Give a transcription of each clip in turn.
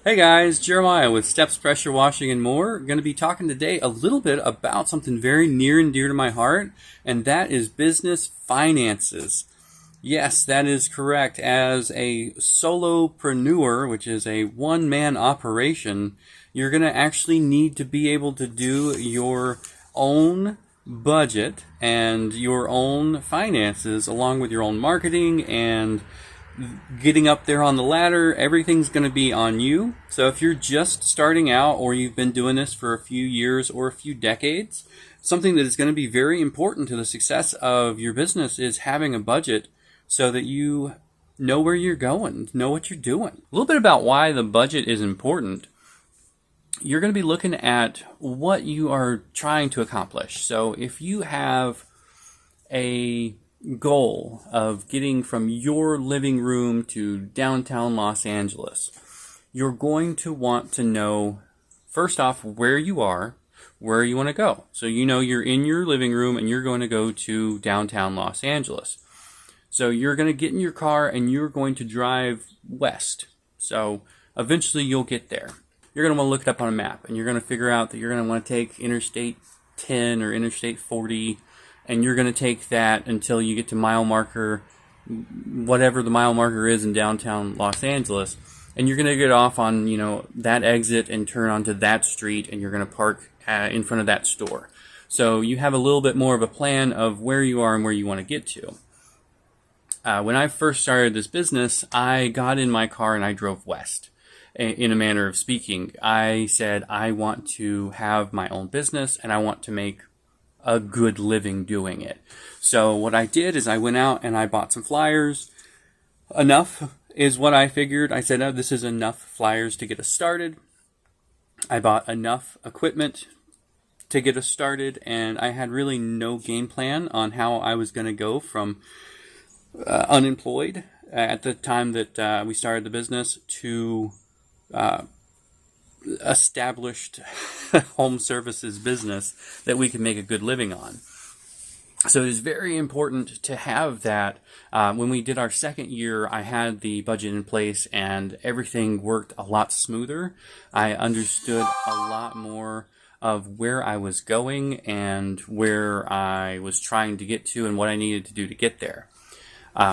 Hey guys, Jeremiah with Steps Pressure Washing and More. Going to be talking today a little bit about something very near and dear to my heart, and that is business finances. Yes, that is correct. As a solopreneur, which is a one-man operation, you're going to actually need to be able to do your own budget and your own finances along with your own marketing and getting up there on the ladder. Everything's going to be on you. So if you're just starting out or you've been doing this for a few years or a few decades, something that is going to be very important to the success of your business is having a budget so that you know where you're going, know what you're doing. A little bit about why the budget is important. You're going to be looking at what you are trying to accomplish. So if you have a goal of getting from your living room to downtown Los Angeles, you're going to want to know, first off, where you are, where you want to go. So you know you're in your living room and you're going to go to downtown Los Angeles. So you're going to get in your car and you're going to drive west. So eventually you'll get there. You're going to want to look it up on a map and you're going to figure out that you're going to want to take Interstate 10 or Interstate 40, and you're going to take that until you get to mile marker, whatever the mile marker is in downtown Los Angeles, and you're going to get off on, that exit and turn onto that street, and you're going to park in front of that store. So you have a little bit more of a plan of where you are and where you want to get to. When I first started this business, I got in my car and I drove west. In a manner of speaking, I said, I want to have my own business and I want to make a good living doing it. So what I did is I went out and I bought some flyers. Enough is what I figured. I said, oh, this is enough flyers to get us started. I bought enough equipment to get us started, and I had really no game plan on how I was going to go from unemployed at the time that we started the business to established home services business that we can make a good living on. So it is very important to have that. When we did our second year, I had the budget in place and everything worked a lot smoother. I understood a lot more of where I was going and where I was trying to get to and what I needed to do to get there.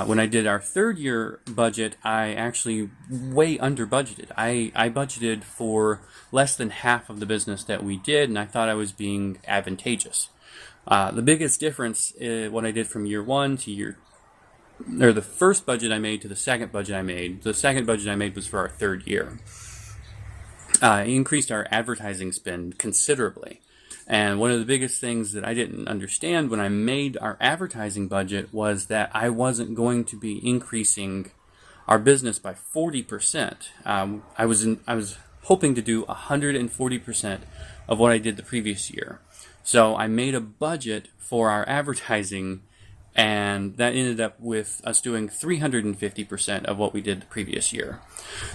When I did our third year budget, I actually way under budgeted. I budgeted for less than half of the business that we did, and I thought I was being advantageous. The biggest difference is what I did from year one to the first budget I made to the second budget I made. The second budget I made was for our third year. It increased our advertising spend considerably. And one of the biggest things that I didn't understand when I made our advertising budget was that I wasn't going to be increasing our business by 40%. I was hoping to do 140% of what I did the previous year. So I made a budget for our advertising, and that ended up with us doing 350% of what we did the previous year.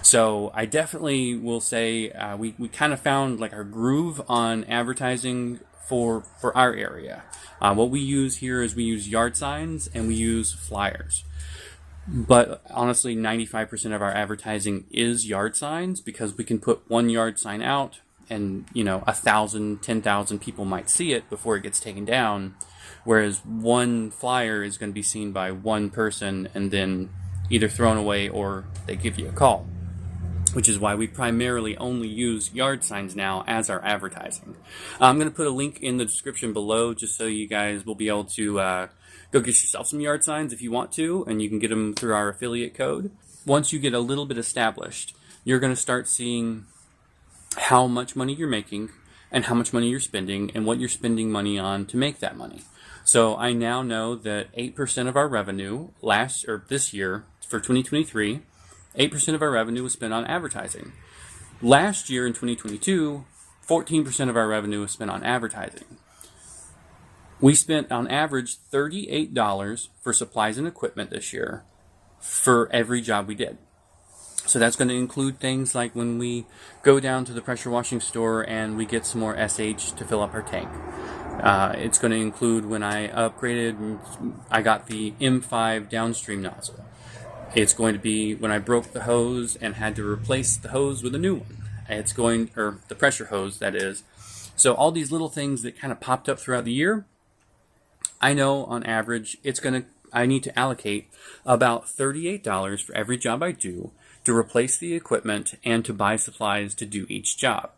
So I definitely will say we kind of found like our groove on advertising for our area. What we use here is we use yard signs and we use flyers. But honestly, 95% of our advertising is yard signs because we can put one yard sign out and 1,000, 10,000 people might see it before it gets taken down. Whereas one flyer is going to be seen by one person and then either thrown away or they give you a call, which is why we primarily only use yard signs now as our advertising. I'm going to put a link in the description below just so you guys will be able to go get yourself some yard signs if you want to, and you can get them through our affiliate code. Once you get a little bit established, you're going to start seeing how much money you're making and how much money you're spending and what you're spending money on to make that money. So I now know that 8% of our revenue this year for 2023, 8% of our revenue was spent on advertising. Last year in 2022, 14% of our revenue was spent on advertising. We spent on average $38 for supplies and equipment this year for every job we did. So that's going to include things like when we go down to the pressure washing store and we get some more SH to fill up our tank. It's going to include when I upgraded, I got the M5 downstream nozzle. It's going to be when I broke the hose and had to replace the hose with a new one. Or the pressure hose, that is. So all these little things that kind of popped up throughout the year, I know on average I need to allocate about $38 for every job I do to replace the equipment and to buy supplies to do each job.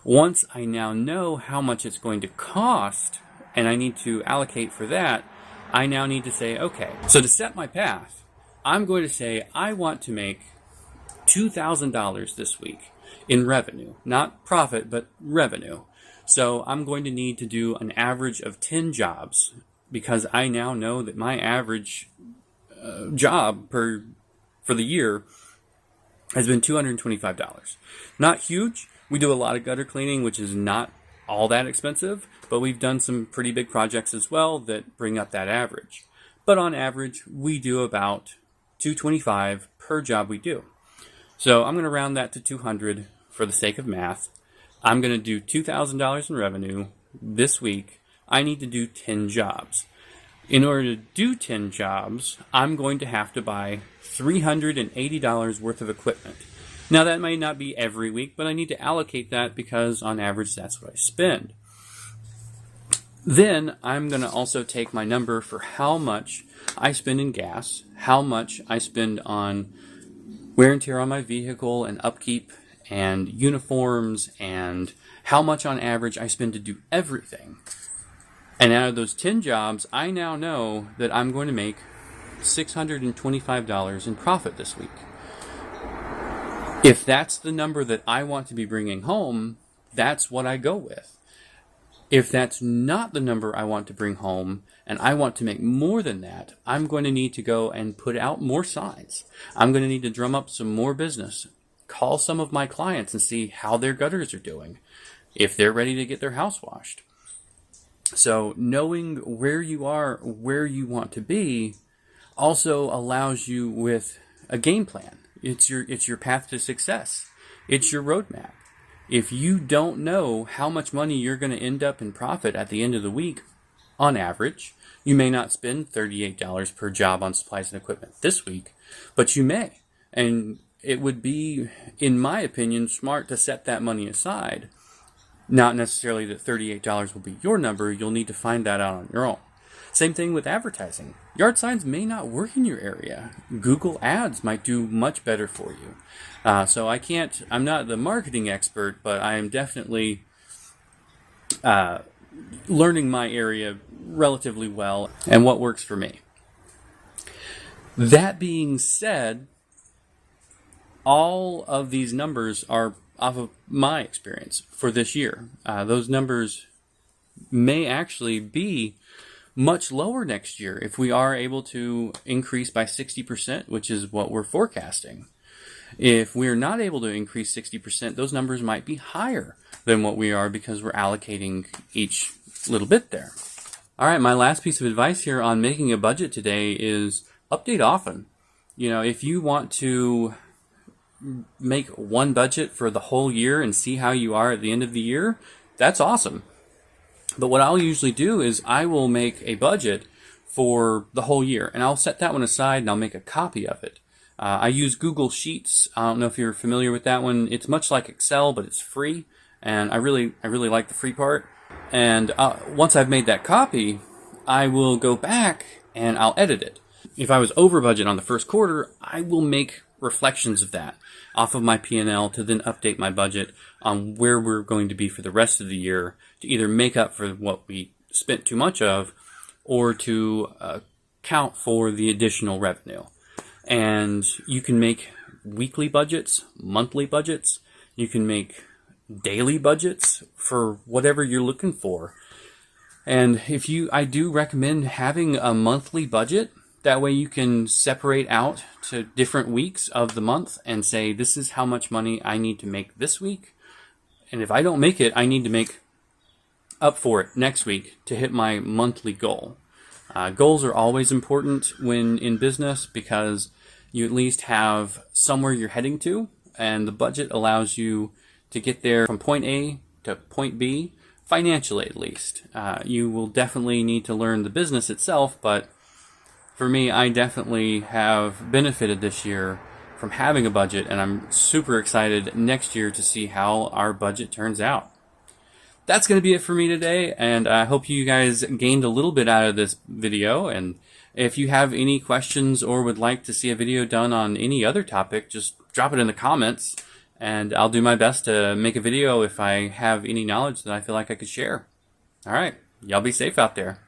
Once I now know how much it's going to cost and I need to allocate for that, I now need to say, okay, so to set my path, I'm going to say I want to make $2,000 this week in revenue, not profit, but revenue. So I'm going to need to do an average of 10 jobs because I now know that my average job for the year has been $225. Not huge. We do a lot of gutter cleaning, which is not all that expensive, but we've done some pretty big projects as well that bring up that average. But on average, we do about $225 per job we do. So I'm going to round that to 200 for the sake of math. I'm going to do $2,000 in revenue this week. I need to do 10 jobs. In order to do 10 jobs, I'm going to have to buy $380 worth of equipment. Now, that might not be every week, but I need to allocate that because on average, that's what I spend. Then I'm going to also take my number for how much I spend in gas, how much I spend on wear and tear on my vehicle and upkeep and uniforms, and how much on average I spend to do everything. And out of those 10 jobs, I now know that I'm going to make $625 in profit this week. If that's the number that I want to be bringing home, that's what I go with. If that's not the number I want to bring home, and I want to make more than that, I'm going to need to go and put out more signs. I'm going to need to drum up some more business. Call some of my clients and see how their gutters are doing, if they're ready to get their house washed. So knowing where you are, where you want to be, also allows you with a game plan. It's your path to success. It's your roadmap. If you don't know how much money you're going to end up in profit at the end of the week, on average, you may not spend $38 per job on supplies and equipment this week, but you may. And it would be, in my opinion, smart to set that money aside. Not necessarily that $38 will be your number. You'll need to find that out on your own. Same thing with advertising. Yard signs may not work in your area. Google Ads might do much better for you. So I'm not the marketing expert, but I am definitely learning my area relatively well and what works for me. That being said, all of these numbers are off of my experience for this year. Those numbers may actually be much lower next year if we are able to increase by 60%, which is what we're forecasting. If we're not able to increase 60%, those numbers might be higher than what we are because we're allocating each little bit there. All right, my last piece of advice here on making a budget today is update often. If you want to make one budget for the whole year and see how you are at the end of the year, that's awesome. But what I'll usually do is I will make a budget for the whole year, and I'll set that one aside and I'll make a copy of it. I use Google Sheets. I don't know if you're familiar with that one. It's much like Excel, but it's free, and I really like the free part. And once I've made that copy, I will go back and I'll edit it. If I was over budget on the first quarter, I will make reflections of that off of my P&L to then update my budget on where we're going to be for the rest of the year to either make up for what we spent too much of or to account for the additional revenue. And you can make weekly budgets, monthly budgets. You can make daily budgets for whatever you're looking for. And I do recommend having a monthly budget. That way you can separate out to different weeks of the month and say, this is how much money I need to make this week. And if I don't make it, I need to make up for it next week to hit my monthly goal. Goals are always important when in business because you at least have somewhere you're heading to, and the budget allows you to get there from point A to point B, financially at least. You will definitely need to learn the business itself, but for me, I definitely have benefited this year from having a budget, and I'm super excited next year to see how our budget turns out. That's going to be it for me today, and I hope you guys gained a little bit out of this video. And if you have any questions or would like to see a video done on any other topic, just drop it in the comments, and I'll do my best to make a video if I have any knowledge that I feel like I could share. All right, y'all be safe out there.